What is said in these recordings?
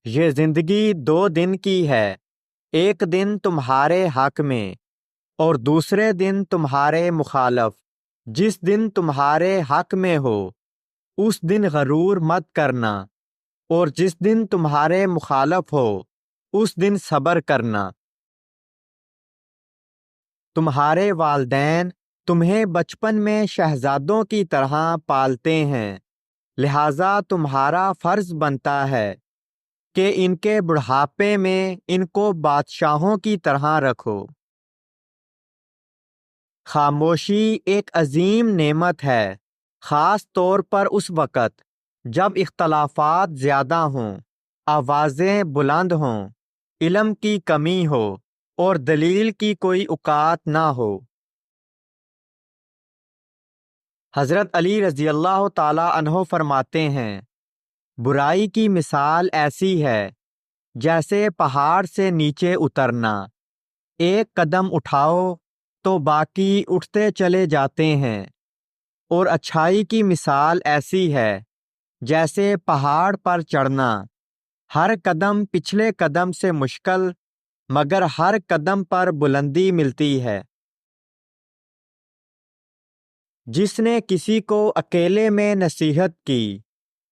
یہ زندگی 2 دن کی ہے، ایک دن تمہارے حق میں اور دوسرے دن تمہارے مخالف۔ جس دن تمہارے حق میں ہو اس دن غرور مت کرنا، اور جس دن تمہارے مخالف ہو اس دن صبر کرنا۔ تمہارے والدین تمہیں بچپن میں شہزادوں کی طرح پالتے ہیں، لہذا تمہارا فرض بنتا ہے کہ ان کے بڑھاپے میں ان کو بادشاہوں کی طرح رکھو۔ خاموشی ایک عظیم نعمت ہے، خاص طور پر اس وقت جب اختلافات زیادہ ہوں، آوازیں بلند ہوں، علم کی کمی ہو اور دلیل کی کوئی اوقات نہ ہو۔ حضرت علی رضی اللہ تعالی عنہ فرماتے ہیں، برائی کی مثال ایسی ہے جیسے پہاڑ سے نیچے اترنا، ایک قدم اٹھاؤ تو باقی اٹھتے چلے جاتے ہیں، اور اچھائی کی مثال ایسی ہے جیسے پہاڑ پر چڑھنا، ہر قدم پچھلے قدم سے مشکل مگر ہر قدم پر بلندی ملتی ہے۔ جس نے کسی کو اکیلے میں نصیحت کی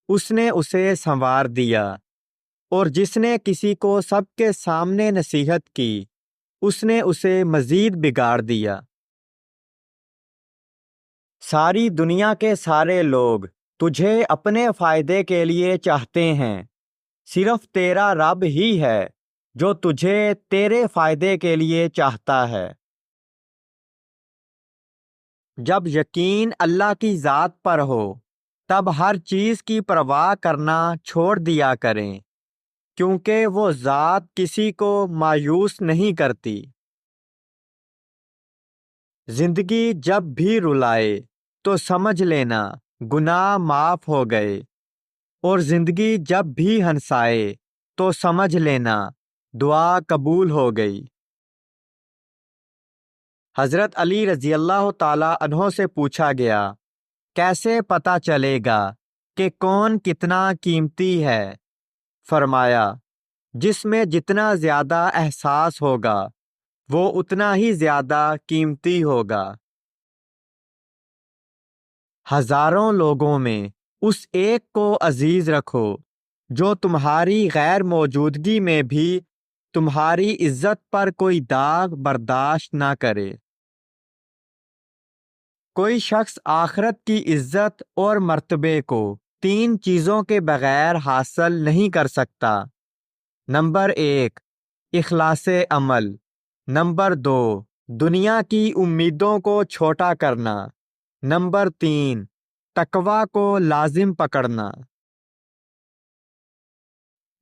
اس نے اسے سنوار دیا، اور جس نے کسی کو سب کے سامنے نصیحت کی اس نے اسے مزید بگاڑ دیا۔ ساری دنیا کے سارے لوگ تجھے اپنے فائدے کے لیے چاہتے ہیں، صرف تیرا رب ہی ہے جو تجھے تیرے فائدے کے لیے چاہتا ہے۔ جب یقین اللہ کی ذات پر ہو تب ہر چیز کی پرواہ کرنا چھوڑ دیا کریں، کیونکہ وہ ذات کسی کو مایوس نہیں کرتی۔ زندگی جب بھی رلائے تو سمجھ لینا گناہ معاف ہو گئے، اور زندگی جب بھی ہنسائے تو سمجھ لینا دعا قبول ہو گئی۔ حضرت علی رضی اللہ تعالی عنہ سے پوچھا گیا، کیسے پتہ چلے گا کہ کون کتنا قیمتی ہے؟ فرمایا، جس میں جتنا زیادہ احساس ہوگا وہ اتنا ہی زیادہ قیمتی ہوگا۔ ہزاروں لوگوں میں اس ایک کو عزیز رکھو جو تمہاری غیر موجودگی میں بھی تمہاری عزت پر کوئی داغ برداشت نہ کرے۔ کوئی شخص آخرت کی عزت اور مرتبے کو 3 چیزوں کے بغیر حاصل نہیں کر سکتا۔ نمبر 1، اخلاص عمل۔ نمبر 2، دنیا کی امیدوں کو چھوٹا کرنا۔ نمبر 3، تقویٰ کو لازم پکڑنا۔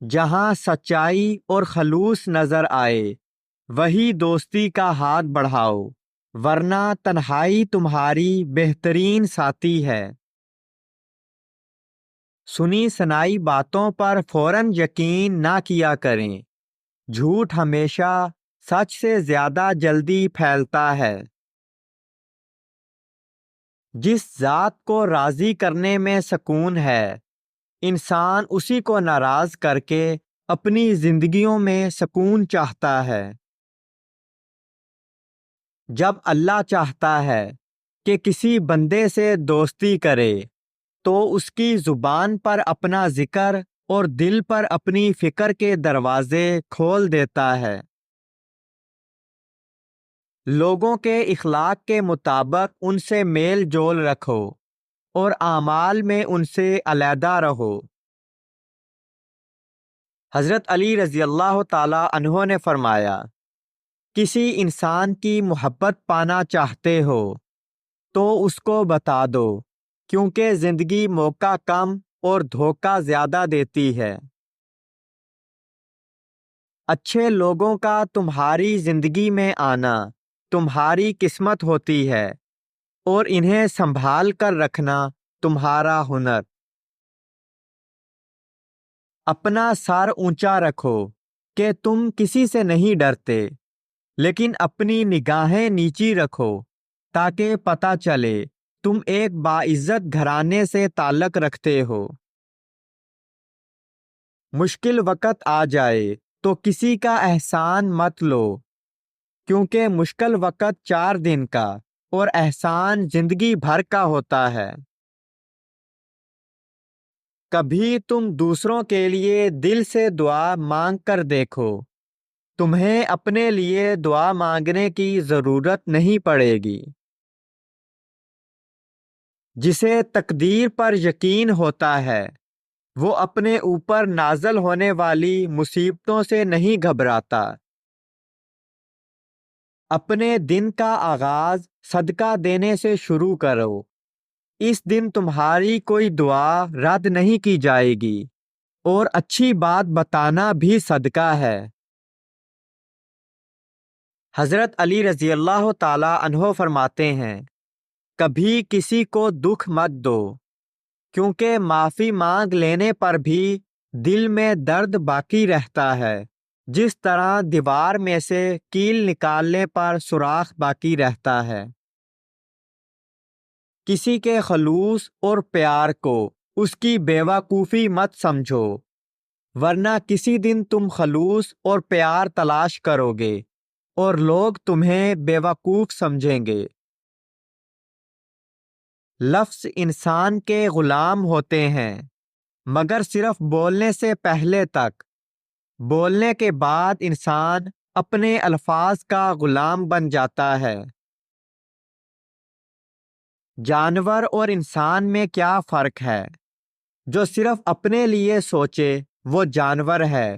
جہاں سچائی اور خلوص نظر آئے وہی دوستی کا ہاتھ بڑھاؤ، ورنہ تنہائی تمہاری بہترین ساتھی ہے۔ سنی سنائی باتوں پر فوراً یقین نہ کیا کریں، جھوٹ ہمیشہ سچ سے زیادہ جلدی پھیلتا ہے۔ جس ذات کو راضی کرنے میں سکون ہے انسان اسی کو ناراض کر کے اپنی زندگیوں میں سکون چاہتا ہے۔ جب اللہ چاہتا ہے کہ کسی بندے سے دوستی کرے تو اس کی زبان پر اپنا ذکر اور دل پر اپنی فکر کے دروازے کھول دیتا ہے۔ لوگوں کے اخلاق کے مطابق ان سے میل جول رکھو اور اعمال میں ان سے علیحدہ رہو۔ حضرت علی رضی اللہ تعالی عنہ نے فرمایا، کسی انسان کی محبت پانا چاہتے ہو تو اس کو بتا دو، کیونکہ زندگی موقع کم اور دھوکہ زیادہ دیتی ہے۔ اچھے لوگوں کا تمہاری زندگی میں آنا تمہاری قسمت ہوتی ہے، اور انہیں سنبھال کر رکھنا تمہارا ہنر۔ اپنا سر اونچا رکھو کہ تم کسی سے نہیں ڈرتے، لیکن اپنی نگاہیں نیچی رکھو تاکہ پتہ چلے تم ایک باعزت گھرانے سے تعلق رکھتے ہو۔ مشکل وقت آ جائے تو کسی کا احسان مت لو، کیونکہ مشکل وقت 4 دن کا اور احسان زندگی بھر کا ہوتا ہے۔ کبھی تم دوسروں کے لیے دل سے دعا مانگ کر دیکھو، تمہیں اپنے لیے دعا مانگنے کی ضرورت نہیں پڑے گی۔ جسے تقدیر پر یقین ہوتا ہے وہ اپنے اوپر نازل ہونے والی مصیبتوں سے نہیں گھبراتا۔ اپنے دن کا آغاز صدقہ دینے سے شروع کرو، اس دن تمہاری کوئی دعا رد نہیں کی جائے گی، اور اچھی بات بتانا بھی صدقہ ہے۔ حضرت علی رضی اللہ تعالی عنہ فرماتے ہیں، کبھی کسی کو دکھ مت دو، کیونکہ معافی مانگ لینے پر بھی دل میں درد باقی رہتا ہے، جس طرح دیوار میں سے کیل نکالنے پر سوراخ باقی رہتا ہے۔ کسی کے خلوص اور پیار کو اس کی بیوقوفی مت سمجھو، ورنہ کسی دن تم خلوص اور پیار تلاش کرو گے اور لوگ تمہیں بیوقوف سمجھیں گے۔ لفظ انسان کے غلام ہوتے ہیں، مگر صرف بولنے سے پہلے تک، بولنے کے بعد انسان اپنے الفاظ کا غلام بن جاتا ہے۔ جانور اور انسان میں کیا فرق ہے؟ جو صرف اپنے لیے سوچے وہ جانور ہے،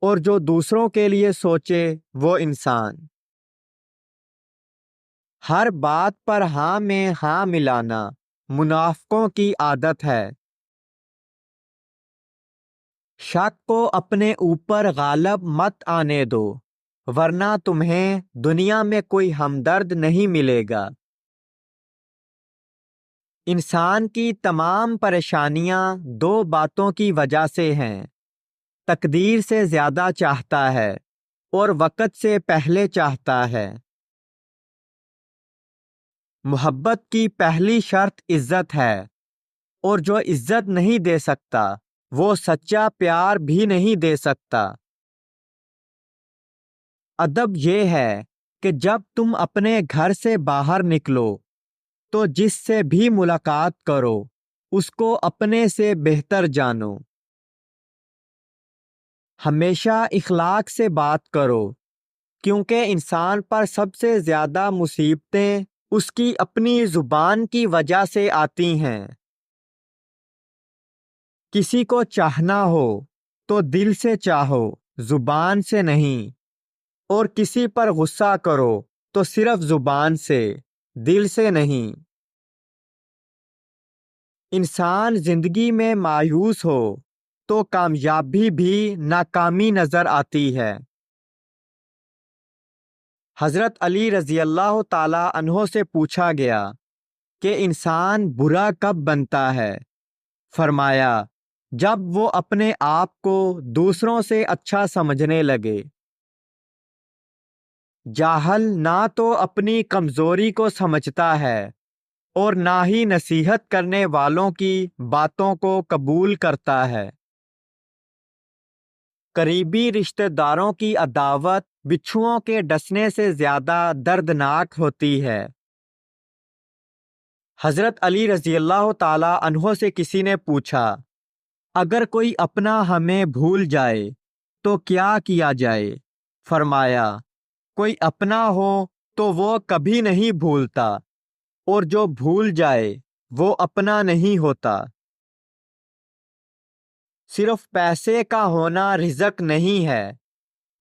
اور جو دوسروں کے لیے سوچے وہ انسان۔ ہر بات پر ہاں میں ہاں ملانا منافقوں کی عادت ہے۔ شک کو اپنے اوپر غالب مت آنے دو، ورنہ تمہیں دنیا میں کوئی ہمدرد نہیں ملے گا۔ انسان کی تمام پریشانیاں 2 باتوں کی وجہ سے ہیں، تقدیر سے زیادہ چاہتا ہے اور وقت سے پہلے چاہتا ہے۔ محبت کی پہلی شرط عزت ہے، اور جو عزت نہیں دے سکتا وہ سچا پیار بھی نہیں دے سکتا۔ ادب یہ ہے کہ جب تم اپنے گھر سے باہر نکلو تو جس سے بھی ملاقات کرو اس کو اپنے سے بہتر جانو۔ ہمیشہ اخلاق سے بات کرو، کیونکہ انسان پر سب سے زیادہ مصیبتیں اس کی اپنی زبان کی وجہ سے آتی ہیں۔ کسی کو چاہنا ہو تو دل سے چاہو، زبان سے نہیں، اور کسی پر غصہ کرو تو صرف زبان سے، دل سے نہیں۔ انسان زندگی میں مایوس ہو تو کامیابی بھی ناکامی نظر آتی ہے۔ حضرت علی رضی اللہ تعالی عنہ سے پوچھا گیا کہ انسان برا کب بنتا ہے؟ فرمایا، جب وہ اپنے آپ کو دوسروں سے اچھا سمجھنے لگے۔ جاہل نہ تو اپنی کمزوری کو سمجھتا ہے اور نہ ہی نصیحت کرنے والوں کی باتوں کو قبول کرتا ہے۔ قریبی رشتہ داروں کی عداوت بچھوؤں کے ڈسنے سے زیادہ دردناک ہوتی ہے۔ حضرت علی رضی اللہ تعالی عنہ سے کسی نے پوچھا، اگر کوئی اپنا ہمیں بھول جائے تو کیا کیا جائے؟ فرمایا، کوئی اپنا ہو تو وہ کبھی نہیں بھولتا، اور جو بھول جائے وہ اپنا نہیں ہوتا۔ صرف پیسے کا ہونا رزق نہیں ہے،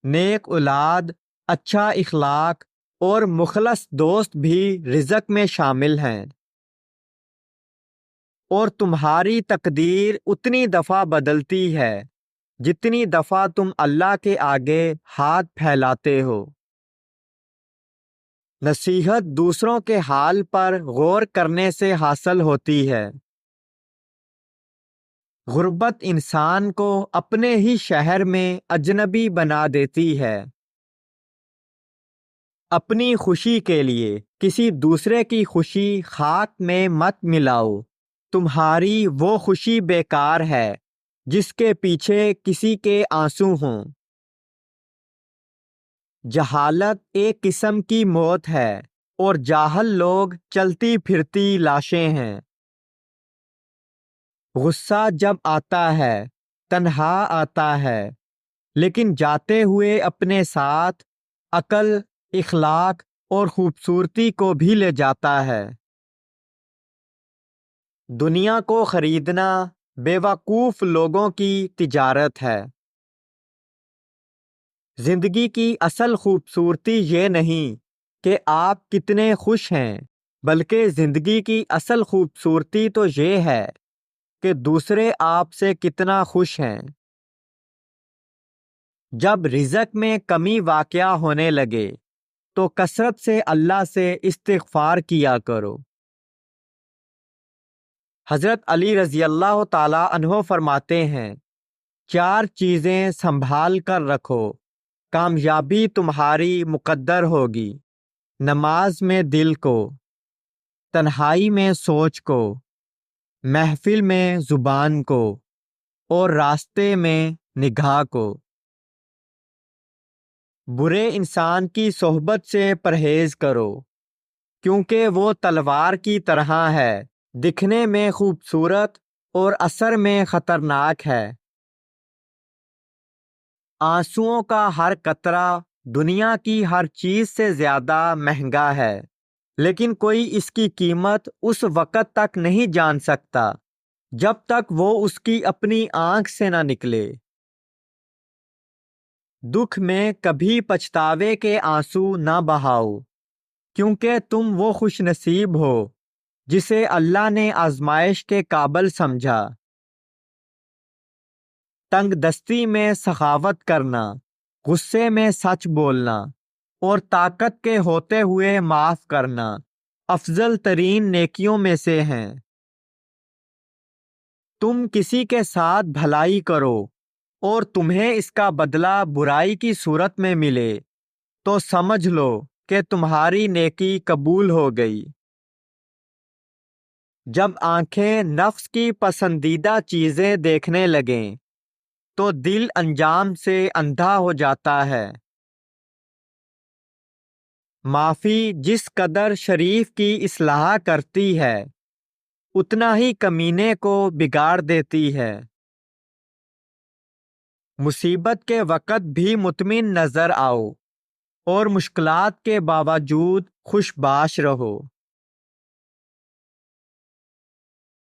نیک اولاد، اچھا اخلاق اور مخلص دوست بھی رزق میں شامل ہیں۔ اور تمہاری تقدیر اتنی دفعہ بدلتی ہے جتنی دفعہ تم اللہ کے آگے ہاتھ پھیلاتے ہو۔ نصیحت دوسروں کے حال پر غور کرنے سے حاصل ہوتی ہے۔ غربت انسان کو اپنے ہی شہر میں اجنبی بنا دیتی ہے۔ اپنی خوشی کے لیے کسی دوسرے کی خوشی خاک میں مت ملاؤ، تمہاری وہ خوشی بیکار ہے جس کے پیچھے کسی کے آنسو ہوں۔ جہالت ایک قسم کی موت ہے اور جاہل لوگ چلتی پھرتی لاشیں ہیں۔ غصہ جب آتا ہے تنہا آتا ہے، لیکن جاتے ہوئے اپنے ساتھ عقل، اخلاق اور خوبصورتی کو بھی لے جاتا ہے۔ دنیا کو خریدنا بے وقوف لوگوں کی تجارت ہے۔ زندگی کی اصل خوبصورتی یہ نہیں کہ آپ کتنے خوش ہیں، بلکہ زندگی کی اصل خوبصورتی تو یہ ہے کہ دوسرے آپ سے کتنا خوش ہیں۔ جب رزق میں کمی واقع ہونے لگے تو کثرت سے اللہ سے استغفار کیا کرو۔ حضرت علی رضی اللہ تعالیٰ عنہ فرماتے ہیں، 4 چیزیں سنبھال کر رکھو، کامیابی تمہاری مقدر ہوگی: نماز میں دل کو، تنہائی میں سوچ کو، محفل میں زبان کو، اور راستے میں نگاہ کو۔ برے انسان کی صحبت سے پرہیز کرو، کیونکہ وہ تلوار کی طرح ہے، دکھنے میں خوبصورت اور اثر میں خطرناک ہے۔ آنسوؤں کا ہر قطرہ دنیا کی ہر چیز سے زیادہ مہنگا ہے، لیکن کوئی اس کی قیمت اس وقت تک نہیں جان سکتا جب تک وہ اس کی اپنی آنکھ سے نہ نکلے۔ دکھ میں کبھی پچھتاوے کے آنسو نہ بہاؤ، کیونکہ تم وہ خوش نصیب ہو جسے اللہ نے آزمائش کے قابل سمجھا۔ تنگ دستی میں سخاوت کرنا، غصے میں سچ بولنا اور طاقت کے ہوتے ہوئے معاف کرنا افضل ترین نیکیوں میں سے ہیں۔ تم کسی کے ساتھ بھلائی کرو اور تمہیں اس کا بدلہ برائی کی صورت میں ملے تو سمجھ لو کہ تمہاری نیکی قبول ہو گئی۔ جب آنکھیں نفس کی پسندیدہ چیزیں دیکھنے لگیں تو دل انجام سے اندھا ہو جاتا ہے۔ معافی جس قدر شریف کی اصلاح کرتی ہے، اتنا ہی کمینے کو بگاڑ دیتی ہے۔ مصیبت کے وقت بھی مطمئن نظر آؤ اور مشکلات کے باوجود خوش باش رہو۔